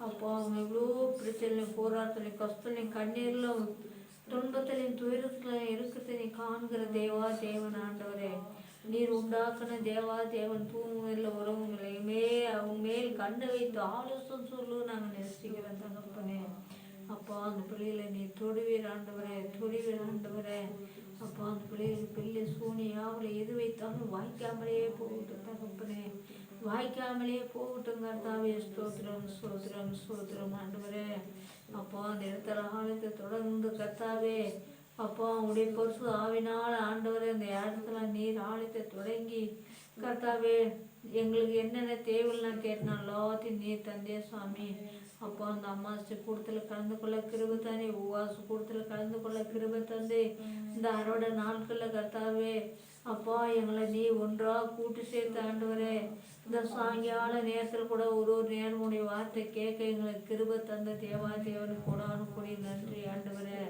அப்போ அவங்க எவ்வளோ பிரச்சனையும் போராட்டத்திலையும் கஷ்டலையும் கண்ணீரிலும் துன்பத்திலையும் துயரத்திலையும் இருக்கிறத நீ காண்கிற தேவா தேவன் ஆண்டவரே. நீர் உண்டாக்குன தேவா தேவன் பூமியில் உறவுங்களையுமே அவங்க மேல் கண்ணை வைத்து ஆலோசனை சொல்லு நாங்கள் நேசிக்கிறோம் தகப்பனே. அப்பா அந்த பிள்ளைகளை நீ தொடுவீர் ஆண்டவரே தொடுவீர் ஆண்டவரே. அப்பா அந்த பிள்ளைகளுக்கு பிள்ளை சூனியாவில் எது வைத்தாலும் வாய்க்காமலே போகட்டும் தகப்பனே. வாய்க்காமலே போகட்டும் கர்த்தாவே. ஸ்தோத்திரம் ஸ்தோத்திரம் ஸ்தோத்திரம் ஆண்டவரே. அப்பா அந்த இடத்துல ஆலயத்தை தொடர்ந்து கர்த்தாவே அப்பா உடைய பரிசு ஆவினால் ஆண்டவரே அந்த இடத்துல நீர் ஆலயத்தை தொடங்கி கர்த்தாவே எங்களுக்கு என்னென்ன தேவைன்னா கேட்டனா எல்லாத்தையும் நீர் தந்தே சாமி. அப்பா அந்த அமாவாசை கூட்டத்தில் கலந்து கொள்ள கிருபை தானே. உபவாச கூட்டத்தில் கலந்து கொள்ள கிருபை தந்து இந்த அறுவடை நாட்களில் கர்த்தாவே அப்பா எங்களை நீ ஒன்றாக கூட்டு சேர்த்து ஆண்டவரே. இந்த சாயங்கால நேரத்தில் கூட ஒரு நேரம் உடைய வார்த்தை கேட்க எங்களுக்கு கிருபை தந்த தேவா தேவனுக்கு கூடானு கூடிய நன்றி ஆண்டவரே.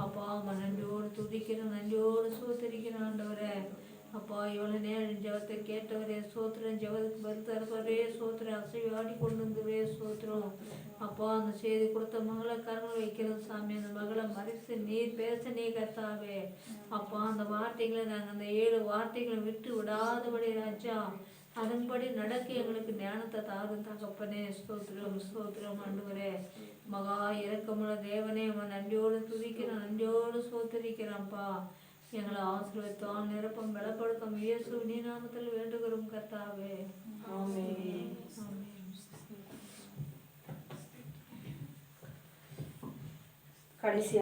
அப்பா அம்மா நன்றியோடு துதிக்கிறேன் நன்றியோடு சோத்தரிக்கிறேன் ஆண்டவரே. அப்பா இவ்வளோ நேரம் ஜபத்தை கேட்டவரே சோத்திரம். ஜபத்துக்கு பதில் தருவரே சோத்திரம். அசைவி ஆடி கொண்டு வந்துவே சோத்திரம். அப்பா அந்த செய்தி கொடுத்த மகளை கரங்கள் வைக்கிறது சாமி. அந்த மகளை மறைத்து நீர் பேச நீ கர்த்தாவே. அப்பா அந்த வார்த்தைகளை நாங்கள் அந்த 7 வார்த்தைகளை விட்டு விடாதபடி ராஜா அதன்படி நடக்க எங்களுக்கு ஞானத்தை தாரும் தகப்பனே. ஸ்தோத்திரம் ஸ்தோத்திரம் ஆண்டவரே. மகா இரக்கமுள்ள தேவனே நன்றியோடு துதிக்கிறோம் நன்றியோடு சோத்தரிக்கிறோம்ப்பா. எங்களை ஆசீர்வதித்தால் நிரப்பம் பலப்படுத்தும் இயேசு நீ நாமத்தில் வேண்டுகிறோம் கர்த்தாவே. ஆமென். கடைசி